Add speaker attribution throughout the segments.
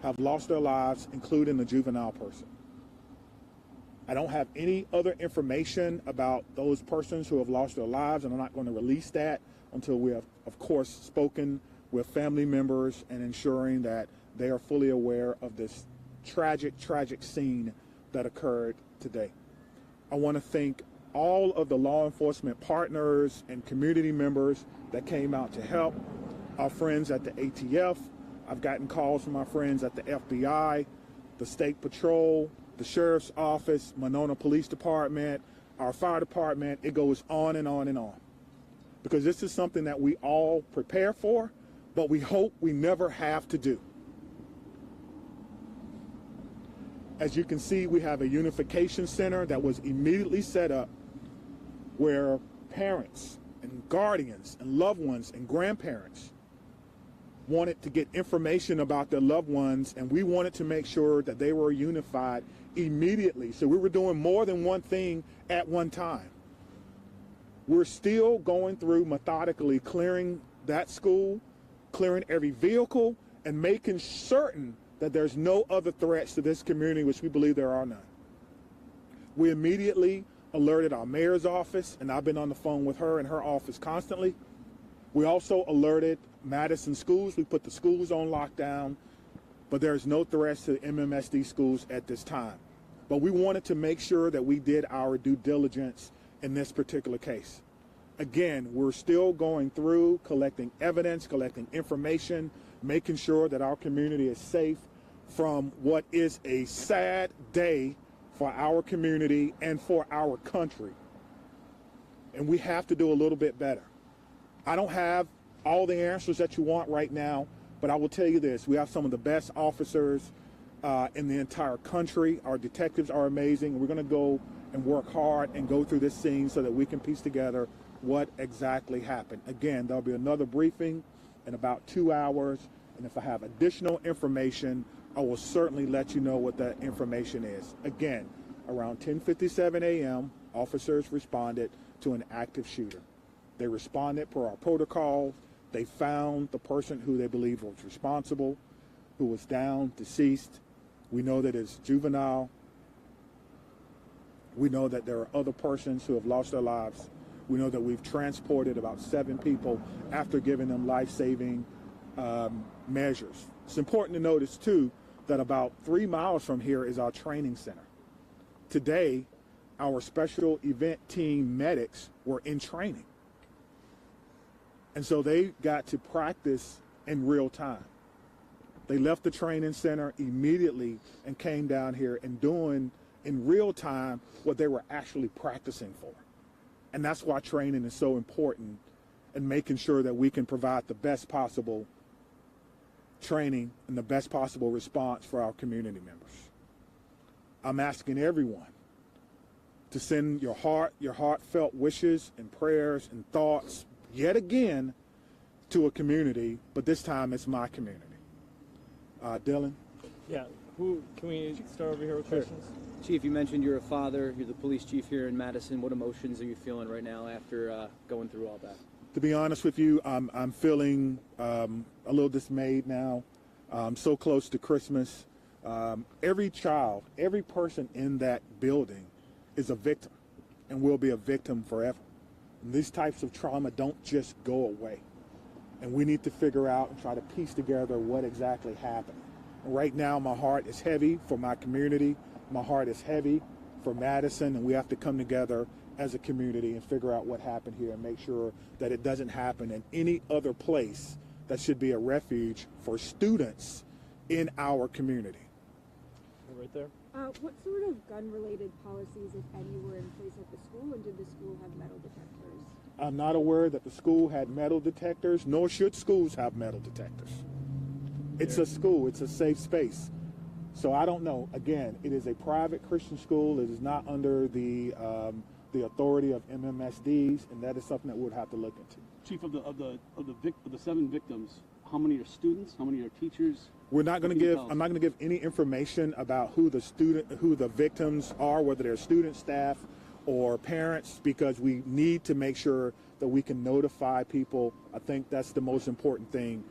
Speaker 1: have lost their lives, including a juvenile person. I don't have any other information about those persons who have lost their lives, and I'm not going to release that until we have, of course, spoken with family members and ensuring that they are fully aware of this tragic, tragic scene that occurred today. I want to thank all of the law enforcement partners and community members that came out to help, our friends at the ATF. I've gotten calls from my friends at the FBI, the State Patrol, the Sheriff's Office, Madison Police Department, our fire department. It goes on and on and on. Because this is something that we all prepare for, but we hope we never have to do. As you can see, we have a unification center that was immediately set up where parents and guardians and loved ones and grandparents wanted to get information about their loved ones, and we wanted to make sure that they were unified immediately. So we were doing more than one thing at one time. We're still going through methodically clearing that school, clearing every vehicle, and making certain that there's no other threats to this community, which we believe there are none. We immediately alerted our mayor's office, and I've been on the phone with her and her office constantly. We also alerted Madison schools. We put the schools on lockdown, but there's no threats to MMSD schools at this time. But we wanted to make sure that we did our due diligence in this particular case. Again, we're still going through collecting evidence, collecting information, making sure that our community is safe from what is a sad day for our community and for our country. And we have to do a little bit better. I don't have all the answers that you want right now, but I will tell you this: we have some of the best officers in the entire country. Our detectives are amazing. We're going to go and work hard and go through this scene so that we can piece together what exactly happened. Again, there'll be another briefing in about 2 hours, and if I have additional information, I will certainly let you know what that information is. Again, around 10:57 a.m., officers responded to an active shooter. They responded per our protocol. They found the person who they believe was responsible, who was down, deceased. We know that it's juvenile. We know that there are other persons who have lost their lives. We know that we've transported about 7 people after giving them life-saving measures. It's important to notice, too, that about 3 miles from here is our training center. Today, our special event team medics were in training. And so they got to practice in real time. They left the training center immediately and came down here and doing in real time what they were actually practicing for. And that's why training is so important, and making sure that we can provide the best possible training and the best possible response for our community members. I'm asking everyone to send your heartfelt wishes and prayers and thoughts yet again to a community, but this time it's my community. Dylan?
Speaker 2: Yeah, can we start over here with questions?
Speaker 3: Chief, you mentioned you're a father, you're the police chief here in Madison. What emotions are you feeling right now after going through all that?
Speaker 1: To be honest with you, I'm feeling a little dismayed now. So close to Christmas. Every child, every person in that building is a victim and will be a victim forever. And these types of trauma don't just go away. And we need to figure out and try to piece together what exactly happened. And right now, my heart is heavy for my community. My heart is heavy for Madison, and we have to come together as a community and figure out what happened here and make sure that it doesn't happen in any other place that should be a refuge for students in our community.
Speaker 2: Right there.
Speaker 4: What sort of gun-related policies, if any, were in place at the school, and did the school have metal detectors?
Speaker 1: I'm not aware that the school had metal detectors, nor should schools have metal detectors. It's a school. It's a safe space. So I don't know. Again, it is a private Christian school. It is not under the authority of MMSDs, and that is something that we would have to look into.
Speaker 5: Chief, of the 7 victims, how many are students? How many are teachers?
Speaker 1: We're not going to give. I'm not going to give any information about who the victims are, whether they're student, staff, or parents, because we need to make sure that we can notify people. I think that's the most important thing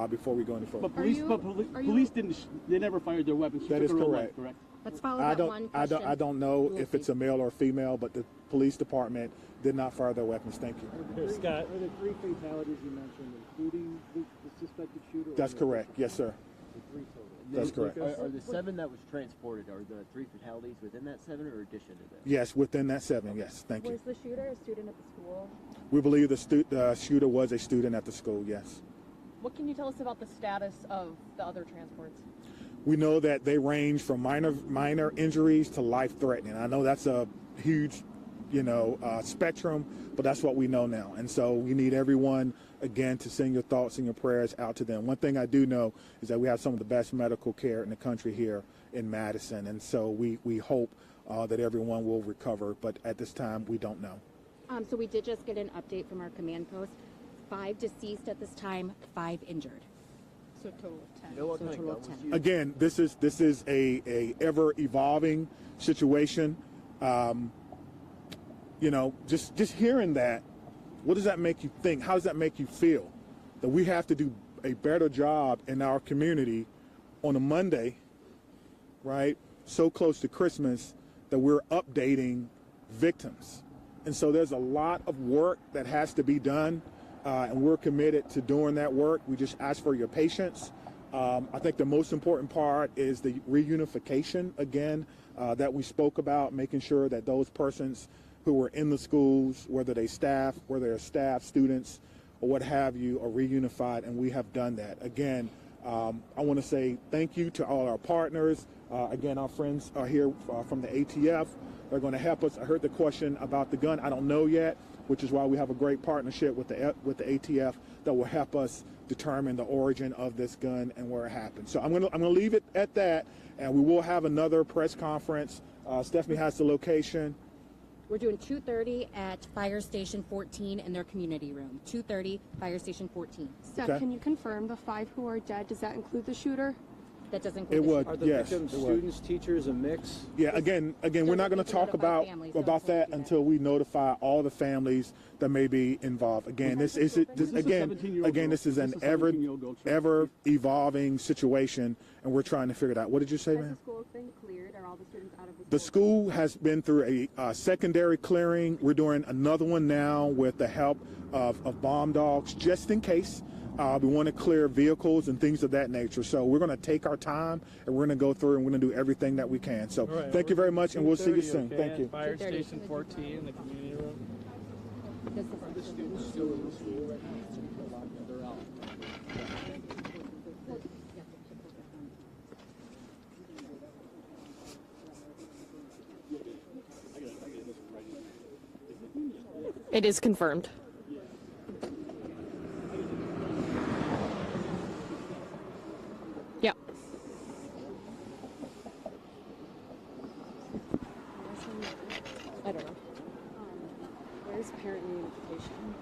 Speaker 1: before we go any further.
Speaker 5: But police,
Speaker 4: you-
Speaker 5: but
Speaker 4: are you-
Speaker 5: police didn't. They never fired their weapons. She
Speaker 1: That
Speaker 5: took
Speaker 1: is
Speaker 5: her own
Speaker 1: correct.
Speaker 5: life, correct?
Speaker 6: Let's follow
Speaker 1: I
Speaker 6: that one question.
Speaker 1: I don't know if it's a male or a female, but the police department did not fire their weapons. Thank you.
Speaker 2: Here, Scott.
Speaker 7: Were the three fatalities you mentioned including the suspected shooter?
Speaker 1: That's correct. Yes, sir.
Speaker 7: The three total.
Speaker 1: That's correct.
Speaker 8: Are the 7 that was transported, are the 3 fatalities within that 7 or addition to that?
Speaker 1: Yes, within that 7. Yes, thank you.
Speaker 4: Was the shooter a student at the school?
Speaker 1: We believe the shooter was a student at the school. Yes.
Speaker 6: What can you tell us about the status of the other transports?
Speaker 1: We know that they range from minor injuries to life-threatening. I know that's a huge, spectrum, but that's what we know now. And so we need everyone, again, to send your thoughts and your prayers out to them. One thing I do know is that we have some of the best medical care in the country here in Madison. And so we hope that everyone will recover. But at this time, we don't know.
Speaker 9: So we did just get an update from our command post. 5 deceased at this time, 5 injured.
Speaker 6: So a total of 10.
Speaker 8: You know what
Speaker 9: So
Speaker 8: kind of
Speaker 9: total
Speaker 8: gun
Speaker 9: of
Speaker 8: was
Speaker 9: 10.
Speaker 8: used?
Speaker 1: Again, this is a ever evolving situation. Just hearing that, what does that make you think? How does that make you feel? That we have to do a better job in our community on a Monday, right? So close to Christmas that we're updating victims. And so there's a lot of work that has to be done, and we're committed to doing that work. We just ask for your patience. I think the most important part is the reunification, again, that we spoke about, making sure that those persons who were in the schools, whether they're staff, students, or what have you, are reunified, and we have done that. Again, I want to say thank you to all our partners. Again, our friends are here from the ATF. They're going to help us. I heard the question about the gun. I don't know yet, which is why we have a great partnership with the ATF that will help us determine the origin of this gun and where it happened. So I'm gonna leave it at that, and we will have another press conference. Stephanie has the location.
Speaker 9: We're doing 2:30 at Fire Station 14 in their community room. 2:30, Fire Station 14.
Speaker 10: Steph,
Speaker 1: Okay.
Speaker 10: can you confirm the 5 who are dead? Does that include the shooter?
Speaker 9: That doesn't
Speaker 1: It
Speaker 9: include
Speaker 1: would,
Speaker 3: Are the
Speaker 1: yes.
Speaker 3: victims
Speaker 1: it would.
Speaker 3: students, teachers, a mix?
Speaker 1: Yeah, again, we're not going to talk about
Speaker 9: families, so
Speaker 1: about
Speaker 9: it's
Speaker 1: that
Speaker 9: okay.
Speaker 1: until we notify all the families that may be involved. Again, this is
Speaker 5: Was this a
Speaker 1: again,
Speaker 5: 17-year-old girl?
Speaker 1: this is an
Speaker 5: Was this a 17-year-old girl?
Speaker 1: ever evolving situation, and we're trying to figure it out. What did you say,
Speaker 4: Has
Speaker 1: man?
Speaker 4: the school been cleared? Are all the students out of the school?
Speaker 1: The school has been through a secondary clearing. We're doing another one now with the help of bomb dogs, just in case. We want to clear vehicles and things of that nature. So we're going to take our time, and we're going to go through, and we're going to do everything that we can. So
Speaker 2: All right,
Speaker 1: thank you very much, and we'll see you
Speaker 2: 2:30,
Speaker 1: soon.
Speaker 2: okay,
Speaker 1: Thank
Speaker 2: at
Speaker 1: you.
Speaker 2: Fire
Speaker 9: 2:30.
Speaker 2: Station 14 in the community room.
Speaker 6: It is confirmed. Yep.
Speaker 10: I don't know. Where's parent reunification?